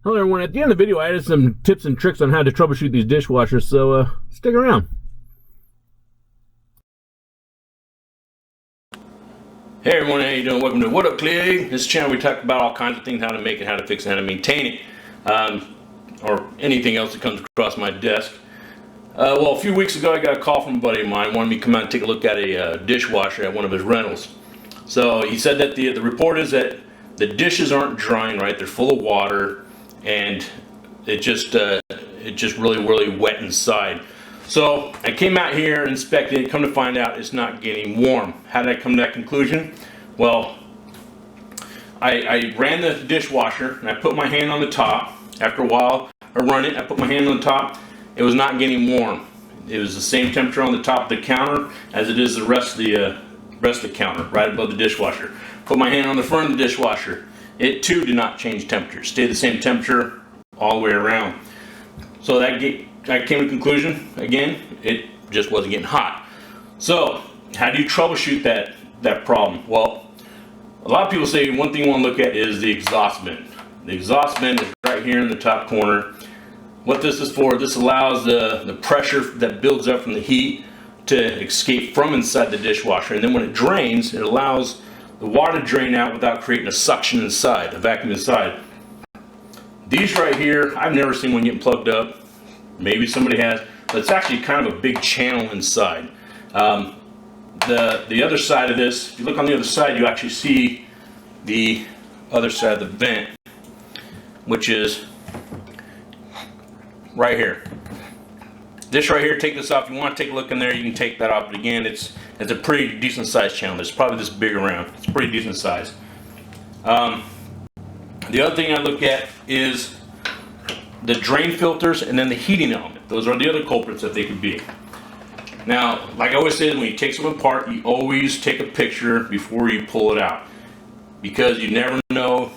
Hello everyone, at the end of the video I added some tips and tricks on how to troubleshoot these dishwashers, so stick around. Hey everyone, how you doing? Welcome to What Up Clay. This channel we talk about all kinds of things, how to make it, how to fix it, how to maintain it, or anything else that comes across my desk. Well, a few weeks ago I got a call from a buddy of mine, wanted me to come out and take a look at a dishwasher at one of his rentals. So he said that the report is that the dishes aren't drying right, they're full of water, and it just really wet inside. So I came out here, inspected it, come to find out it's not getting warm. How did I come to that conclusion? Well, I ran the dishwasher and I put my hand on the top. After a while I run it, I put my hand on the top, it was not getting warm. It was the same temperature on the top of the counter as it is the rest of the counter, right above the dishwasher. Put my hand on the front of the dishwasher. It too did not change temperature. Stayed the same temperature all the way around. So I came to the conclusion, again, it just wasn't getting hot. So how do you troubleshoot that problem? Well, a lot of people say one thing you want to look at is the exhaust vent. The exhaust vent is right here in the top corner. What this is for, this allows the pressure that builds up from the heat to escape from inside the dishwasher, and then when it drains, it allows the water to drain out without creating a suction inside, a vacuum inside. These right here, I've never seen one getting plugged up. Maybe somebody has, but it's actually kind of a big channel inside. The other side of this, if you look on the other side, you actually see the other side of the vent, which is right here. This right here, take this off. If you want to take a look in there, you can take that off. But again, it's a pretty decent sized channel. It's probably this big around. It's pretty decent size. The other thing I look at is the drain filters and then the heating element. Those are the other culprits that they could be. Now, like I always say, when you take something apart, you always take a picture before you pull it out, because you never know.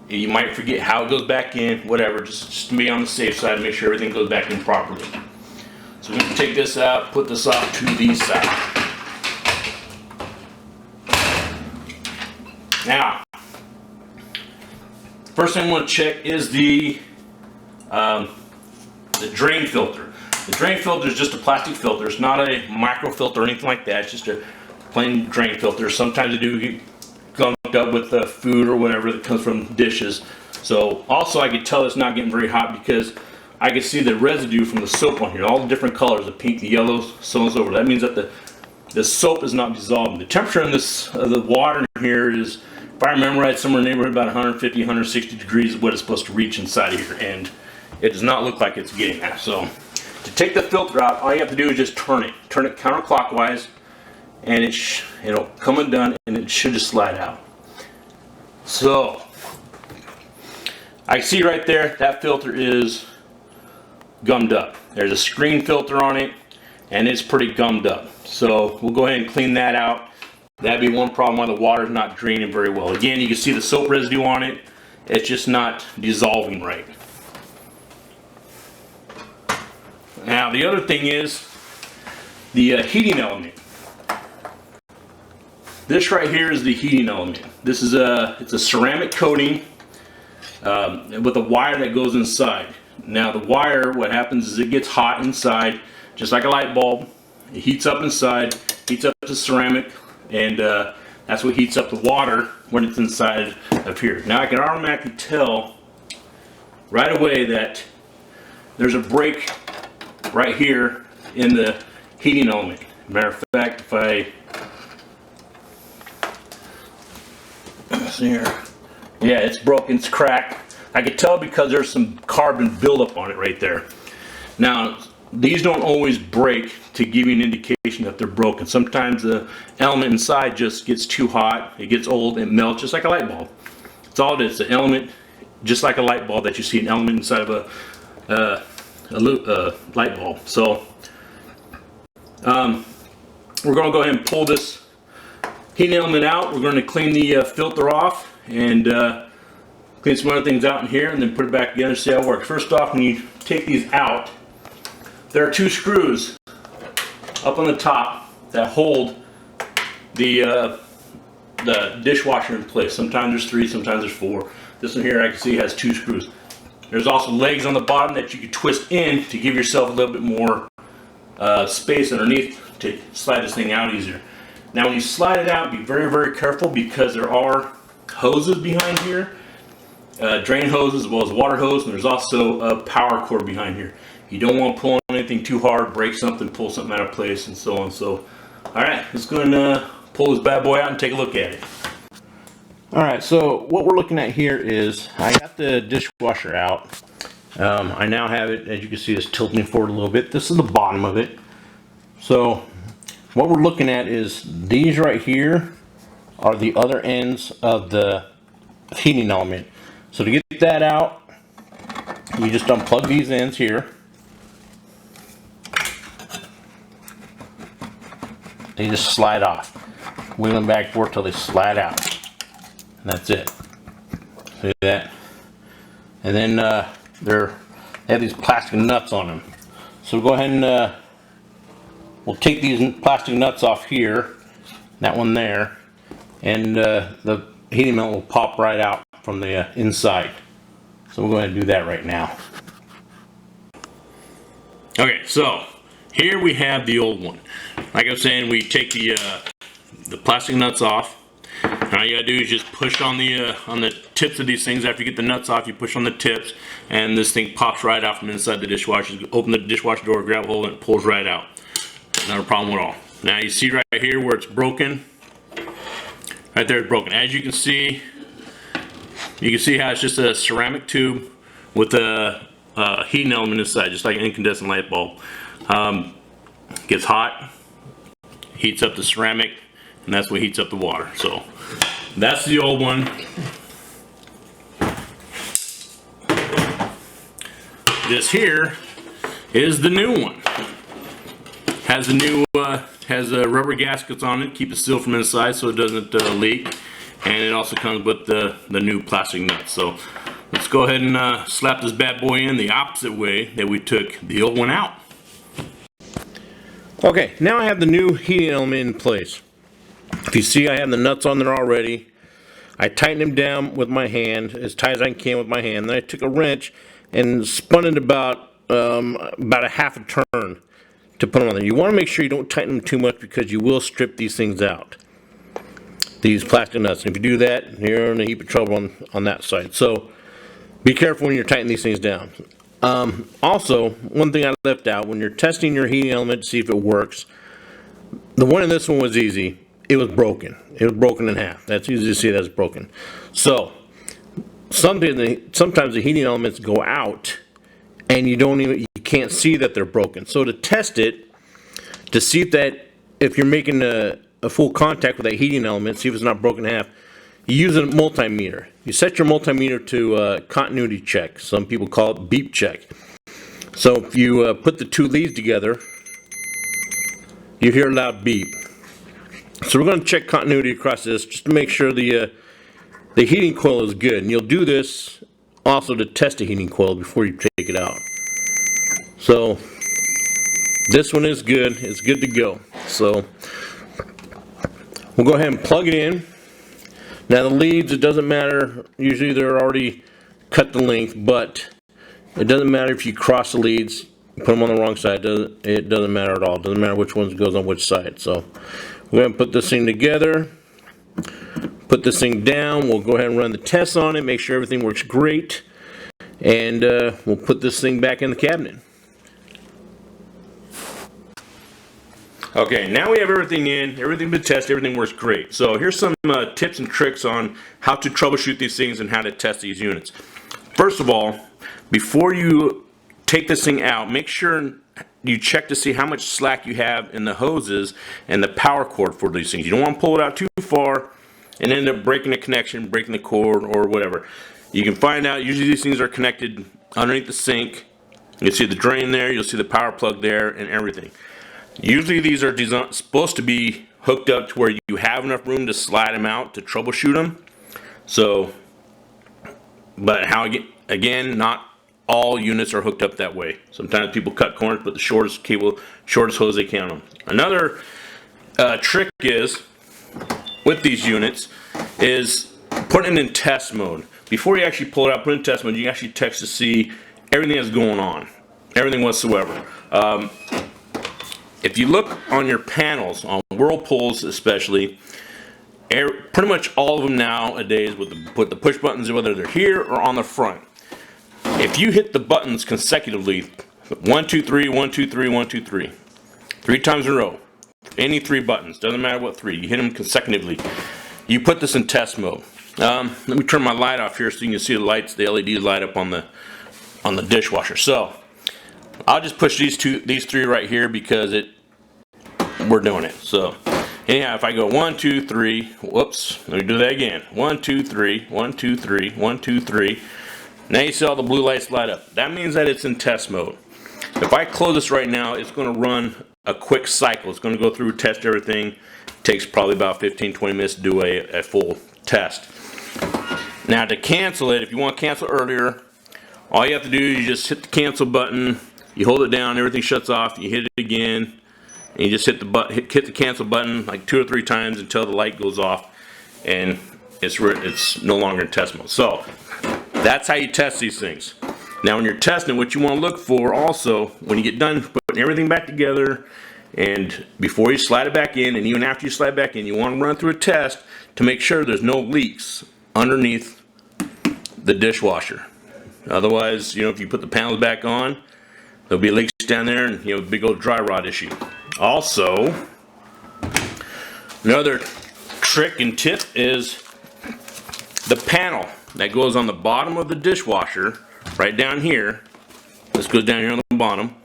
You might forget how it goes back in, whatever. Just to be on the safe side, make sure everything goes back in properly. So we're going to take this out, put this off to the side. Now, first thing I want to check is the drain filter. The drain filter is just a plastic filter. It's not a micro filter or anything like that. It's just a plain drain filter. Sometimes they do get gunked up with food or whatever that comes from dishes. So also I could tell it's not getting very hot because I can see the residue from the soap on here, all the different colors, the pink, the yellow, so on and so forth. That means that the soap is not dissolving. The temperature in the water in here is, if I remember right, somewhere in the neighborhood about 150, 160 degrees is what it's supposed to reach inside of here, and it does not look like it's getting that. So to take the filter out, all you have to do is just turn it counterclockwise, and it'll come undone, and it should just slide out. So I see right there that filter is gummed up. There's a screen filter on it, and it's pretty gummed up. So we'll go ahead and clean that out. That'd be one problem why the water's not draining very well. Again, you can see the soap residue on it. It's just not dissolving right. Now the other thing is the heating element. This right here is the heating element. This is it's a ceramic coating with a wire that goes inside. Now the wire, what happens is it gets hot inside, just like a light bulb. It heats up inside, heats up the ceramic, and that's what heats up the water when it's inside of here. Now I can automatically tell right away that there's a break right here in the heating element. Matter of fact, if I see here, yeah, it's broken, it's cracked. I can tell because there's some carbon buildup on it right there. Now, these don't always break to give you an indication that they're broken. Sometimes the element inside just gets too hot, it gets old, it melts just like a light bulb. That's all it is, an element, just like a light bulb that you see an element inside of a light bulb. So, we're going to go ahead and pull this heating element out. We're going to clean the filter off and clean some other things out in here, and then put it back together and see how it works. First off, when you take these out, there are two screws up on the top that hold the dishwasher in place. Sometimes there's three, sometimes there's four. This one here I can see has two screws. There's also legs on the bottom that you can twist in to give yourself a little bit more space underneath to slide this thing out easier. Now when you slide it out, be very, very careful because there are hoses behind here, drain hoses as well as water hose, and there's also a power cord behind here. You don't want to pull on anything too hard, break something, pull something out of place, and so on. So, alright, let's go and pull this bad boy out and take a look at it. Alright, so what we're looking at here is, I got the dishwasher out. I now have it, as you can see, it's tilting forward a little bit. This is the bottom of it. So, what we're looking at is, these right here are the other ends of the heating element. So to get that out, you just unplug these ends here. They just slide off. Wheel them back and forth till they slide out. And that's it. See that? And then they have these plastic nuts on them. So we'll go ahead and we'll take these plastic nuts off here, that one there, and the heating element will pop right out from the inside. So we'll go ahead and do that right now. Okay, so here we have the old one. Like I was saying, we take the plastic nuts off. And all you gotta do is just push on the tips of these things. After you get the nuts off, you push on the tips, and this thing pops right out from inside the dishwasher. You open the dishwasher door, grab a hold, and it pulls right out. Not a problem at all. Now you see right here where it's broken. Right there, it's broken. As you can see how it's just a ceramic tube with a heating element inside, just like an incandescent light bulb. Gets hot, heats up the ceramic, and that's what heats up the water. So that's the old one. This here is the new one. Has a new rubber gaskets on it, keep it sealed from inside so it doesn't leak, and it also comes with the new plastic nuts. So let's go ahead and slap this bad boy in the opposite way that we took the old one out. Okay, now I have the new heating element in place. If you see, I have the nuts on there already. I tightened them down with my hand, as tight as I can with my hand. Then I took a wrench and spun it about a half a turn to put them on there. You want to make sure you don't tighten them too much because you will strip these things out, these plastic nuts. And if you do that, you're in a heap of trouble on that side. So be careful when you're tightening these things down. Also, one thing I left out, when you're testing your heating element to see if it works, the one in this one was easy. It was broken. It was broken in half. That's easy to see that's broken. So sometimes the heating elements go out and you can't see that they're broken. So to test it, to see if you're making a full contact with that heating element, see if it's not broken in half, you use a multimeter. You set your multimeter to continuity check. Some people call it beep check. So if you put the two leads together, you hear a loud beep. So we're going to check continuity across this just to make sure the heating coil is good. And you'll do this also to test the heating coil before you take it out. So this one is good. It's good to go. So we'll go ahead and plug it in. Now the leads, it doesn't matter. Usually they're already cut the length, but it doesn't matter if you cross the leads, put them on the wrong side. It doesn't matter at all. It doesn't matter which one goes on which side. So we're going to put this thing together, put this thing down. We'll go ahead and run the tests on it, make sure everything works great, and we'll put this thing back in the cabinet. Okay, now we have everything in, everything been tested, everything works great. So here's some tips and tricks on how to troubleshoot these things and how to test these units. First of all, before you take this thing out, make sure you check to see how much slack you have in the hoses and the power cord for these things. You don't want to pull it out too far and end up breaking the connection, breaking the cord, or whatever. You can find out, usually these things are connected underneath the sink. You'll see the drain there, you'll see the power plug there, and everything. Usually these are supposed to be hooked up to where you have enough room to slide them out to troubleshoot them. So, but again, not all units are hooked up that way. Sometimes people cut corners, put the shortest cable, shortest hose they can on them. Another trick is, with these units, is putting it in test mode. before you actually pull it out, put it in test mode, you can actually test to see everything that's going on, everything whatsoever. If you look on your panels, on Whirlpools especially, pretty much all of them nowadays with the push buttons, whether they're here or on the front, if you hit the buttons consecutively, 1 2 3 1 2 3 1 2 3 3 times in a row, any 3 buttons, doesn't matter what 3, you hit them consecutively, you put this in test mode. Let me turn my light off here so you can see the lights, the LEDs light up on the dishwasher. So I'll just push these 3 right here because we're doing it. So anyhow, if I go 1 2 3, whoops, let me do that again. 1 2 3 1 2 3 1 2 3. Now you see all the blue lights light up. That means that it's in test mode. If I close this right now, it's going to run a quick cycle. It's going to go through, test everything. It takes probably about 15-20 minutes to do a full test. Now to cancel it, if you want to cancel earlier, all you have to do is you just hit the cancel button, you hold it down, everything shuts off, you hit it again, and you just hit the cancel button like 2 or 3 times until the light goes off, and it's no longer in test mode. So that's how you test these things. Now when you're testing, what you want to look for also, when you get done putting everything back together, and before you slide it back in, and even after you slide back in, you want to run through a test to make sure there's no leaks underneath the dishwasher. Otherwise, if you put the panels back on, there'll be leaks down there, and you have a big old dry rot issue. Also, another trick and tip is the panel that goes on the bottom of the dishwasher, right down here. This goes down here on the bottom.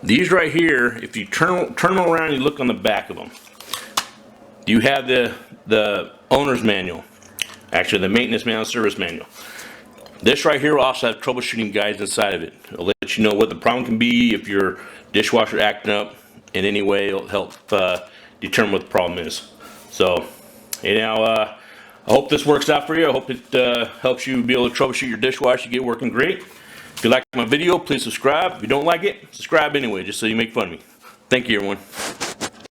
These right here, if you turn them around and you look on the back of them, you have the owner's manual, actually the maintenance manual, service manual. This right here will also have troubleshooting guides inside of it. It'll let you know what the problem can be, if your dishwasher acting up in any way. It'll help determine what the problem is. So anyhow, I hope this works out for you. I hope it helps you be able to troubleshoot your dishwasher, get working great. If you like my video, please subscribe. If you don't like it, subscribe anyway, just so you make fun of me. Thank you, everyone.